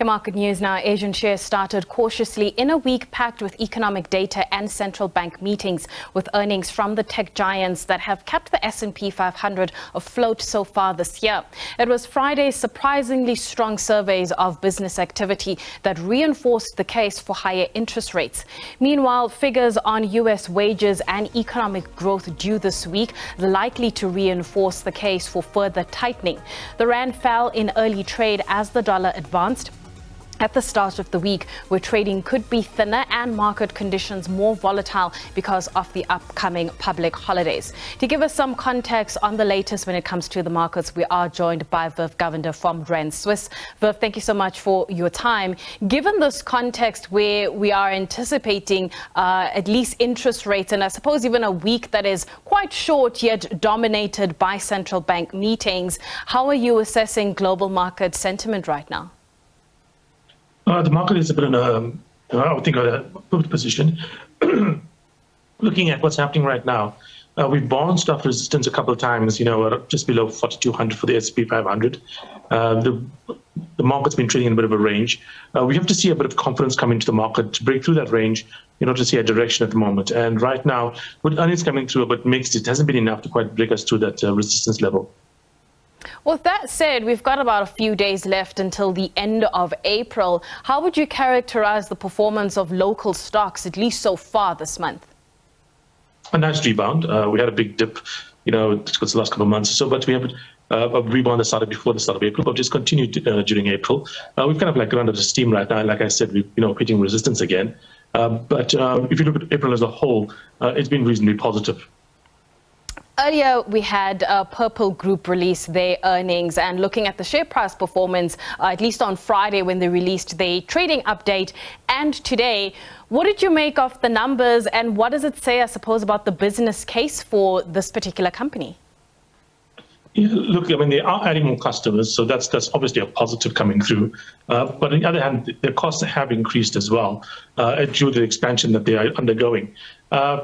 In market news now, Asian shares started cautiously in a week packed with economic data and central bank meetings, with earnings from the tech giants that have kept the S&P 500 afloat so far this year. It was Friday's surprisingly strong surveys of business activity that reinforced the case for higher interest rates. Meanwhile, figures on U.S. wages and economic growth due this week likely to reinforce the case for further tightening. The rand fell in early trade as the dollar advanced. At the start of the week, where trading could be thinner and market conditions more volatile because of the upcoming public holidays. To give us some context on the latest when it comes to the markets, we are joined by Viv Govender from Rand Swiss. Viv, thank you so much for your time. Given this context where we are anticipating at least interest rates, and I suppose even a week that is quite short yet dominated by central bank meetings, how are you assessing global market sentiment right now? The market is a bit in I would think, a good position. Looking at what's happening right now, we've bounced off resistance a couple of times, just below 4,200 for the S&P 500. The market's been trading in a bit of a range. We have to see a bit of confidence come into the market to break through that range in order to see a direction at the moment. And right now, with earnings coming through a bit mixed, it hasn't been enough to quite break us through that resistance level. With that said, we've got about a few days left until the end of April. How would you characterize the performance of local stocks, at least so far this month? A nice rebound. We had a big dip, because the last couple of months or so, but we have a rebound that started before the start of April, but just continued during April. We've kind of run out of steam right now. And like I said, we're hitting resistance again. But if you look at April as a whole, it's been reasonably positive. Earlier, we had Purple Group release their earnings, and looking at the share price performance, at least on Friday when they released their trading update, and today, what did you make of the numbers, and what does it say, I suppose, about the business case for this particular company? Yeah, look, they are adding more customers, so that's obviously a positive coming through. But on the other hand, their costs have increased as well due to the expansion that they are undergoing.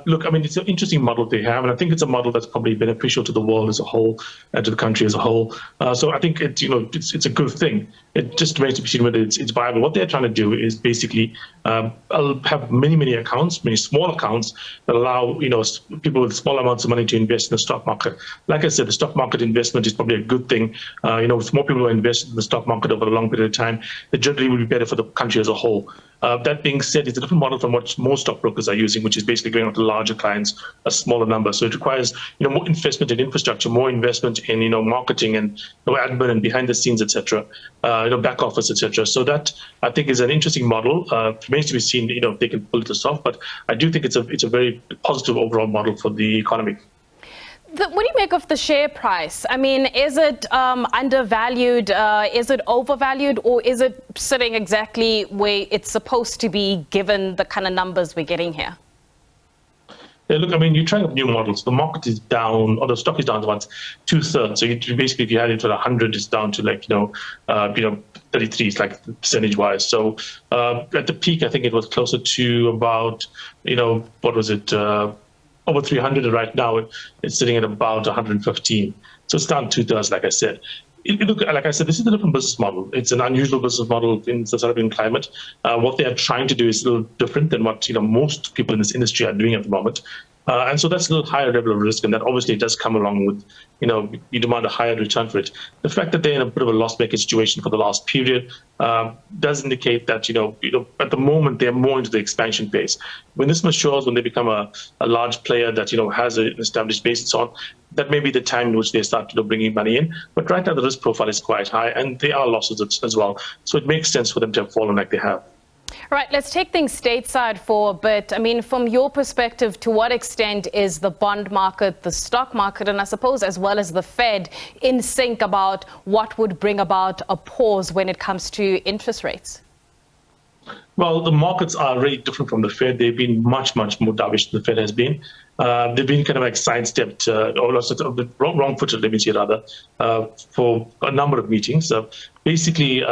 Look, it's an interesting model they have, and I think it's a model that's probably beneficial to the world as a whole and to the country as a whole. So I think it's a good thing. It just remains to be seen whether it's viable. What they're trying to do is basically have many accounts, many small accounts that allow people with small amounts of money to invest in the stock market. Like I said, the stock market investment is probably a good thing. With more people who invest in the stock market over a long period of time, it generally will be better for the country as a whole. That being said, it's a different model from what most stockbrokers are using, which is basically going after larger clients, a smaller number. So it requires more investment in infrastructure, more investment in marketing and admin and behind the scenes, etc. Back office, etc. So that I think is an interesting model. Remains to be seen, if they can pull this off. But I do think it's a very positive overall model for the economy. What do you make of the share price? Is it undervalued? Is it overvalued? Or is it sitting exactly where it's supposed to be given the kind of numbers we're getting here? Yeah, look, you're trying out new models. The market is down, or the stock is down to about 2/3. So basically, if you had it to 100, it's down to 33, percentage-wise. So at the peak, I think it was closer to about, what was it? Over 300, and right now it's sitting at about 115. So it's down 2/3, like I said. Look, like I said, this is a different business model. It's an unusual business model in the South African climate. What they are trying to do is a little different than what most people in this industry are doing at the moment. And so that's a little higher level of risk, and that obviously does come along with, you demand a higher return for it. The fact that they're in a bit of a loss-making situation for the last period does indicate that, at the moment they're more into the expansion phase. When this matures, when they become a large player that, has an established base and so on, that may be the time in which they start, bringing money in. But right now the risk profile is quite high, and there are losses as well. So it makes sense for them to have fallen like they have. Right, let's take things stateside for a bit. From your perspective, to what extent is the bond market, the stock market, and I suppose as well as the Fed in sync about what would bring about a pause when it comes to interest rates? Well, the markets are really different from the Fed. They've been much more dovish than the Fed has been. They've been kind of sidestepped, or wrong-footed, let me say rather, for a number of meetings. Basically,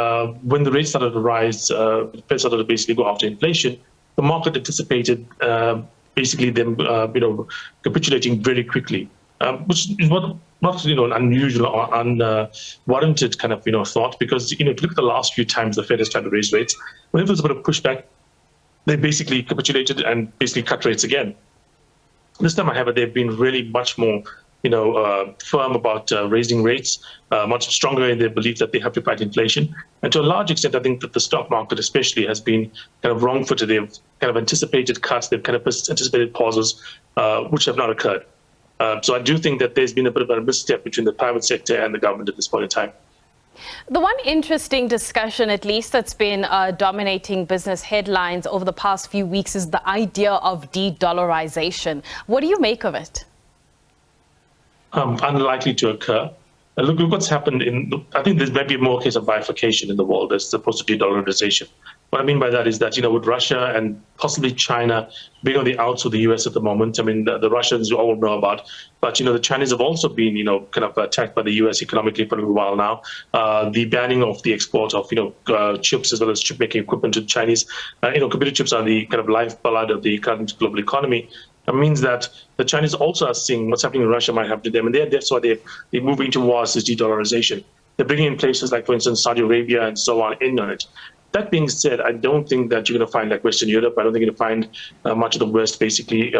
when the rates started to rise, the Fed started to basically go after inflation. The market anticipated basically them, capitulating very quickly, which is what not an unusual or unwarranted kind of thought, because if you look at the last few times the Fed has tried to raise rates, whenever there's a bit of pushback, they basically capitulated and basically cut rates again. This time, however, they've been really much more firm about raising rates, much stronger in their belief that they have to fight inflation. And to a large extent, I think that the stock market especially has been kind of wrong-footed. They've kind of anticipated cuts, they've kind of anticipated pauses, which have not occurred. So I do think that there's been a bit of a misstep between the private sector and the government at this point in time. The one interesting discussion, at least, that's been dominating business headlines over the past few weeks is the idea of de-dollarization. What do you make of it? Unlikely to occur. Look what's happened I think there's maybe more case of bifurcation in the world as opposed to de-dollarization. What I mean by that is that, with Russia and possibly China being on the outs of the US at the moment, I mean, the Russians you all know about, but, the Chinese have also been, kind of attacked by the US economically for a while now. The banning of the export of, chips as well as chip-making equipment to Chinese, computer chips are the kind of lifeblood of the current global economy. That means that the Chinese also are seeing what's happening in Russia might happen to them, and that's why they're moving towards this de-dollarization. They're bringing in places like, for instance, Saudi Arabia and so on in on it. That being said, I don't think that you're going to find like Western Europe. I don't think you're going to find much of the West basically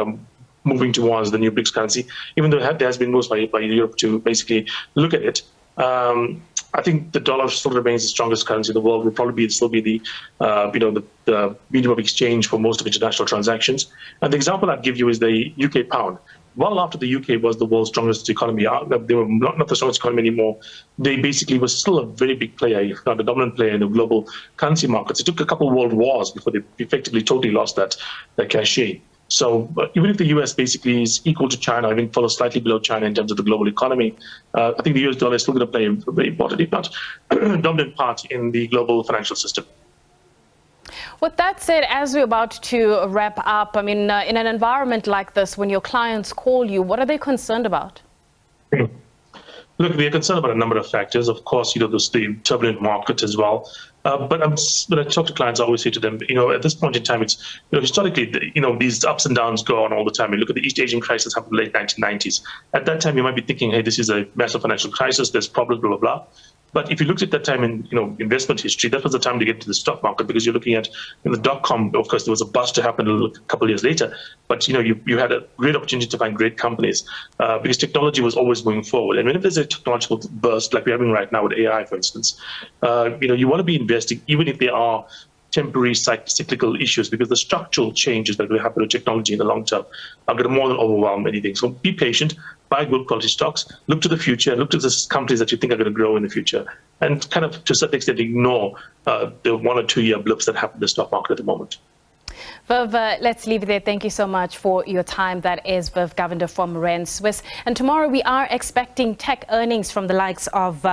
moving towards the new BRICS currency, even though there has been moves by Europe to basically look at it. I think the dollar still remains the strongest currency in the world. Will probably still be the medium of exchange for most of international transactions. And the example I'd give you is the UK pound. Well, after the UK was the world's strongest economy, they were not the strongest economy anymore. They basically were still a very big player, if not a dominant player in the global currency markets. It took a couple of world wars before they effectively totally lost that cachet. So even if the US basically is equal to China, I think follows slightly below China in terms of the global economy, I think the US dollar is still going to play a very important, if not dominant part in the global financial system. With that said, as we're about to wrap up, I mean, in an environment like this, when your clients call you, what are they concerned about? Look, they're concerned about a number of factors. Of course, there's the turbulent market as well. But when I talk to clients, I always say to them, at this point in time, it's, historically, these ups and downs go on all the time. You look at the East Asian crisis happened in the late 1990s. At that time, you might be thinking, hey, this is a massive financial crisis. There's problems, blah, blah, blah. But if you looked at that time in investment history, that was the time to get into the stock market, because you're looking at in the dot-com. Of course, there was a bust to happen a couple of years later, but you had a great opportunity to find great companies because technology was always moving forward. And whenever there's a technological burst like we're having right now with AI, for instance, you want to be investing even if there are temporary cyclical issues, because the structural changes that will happen with technology in the long term are going to more than overwhelm anything. So be patient, buy good quality stocks, look to the future, look to the companies that you think are going to grow in the future, and kind of to a certain extent ignore the 1 or 2 year blips that happen in the stock market at the moment. Viv, let's leave it there. Thank you so much for your time. That is Viv Govender from Rand Swiss. And tomorrow we are expecting tech earnings from the likes of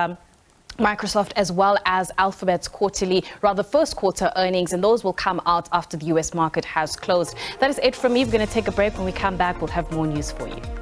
Microsoft as well as Alphabet's first quarter earnings, and those will come out after the US market has closed. That is it from me. We're going to take a break. When we come back, we'll have more news for you.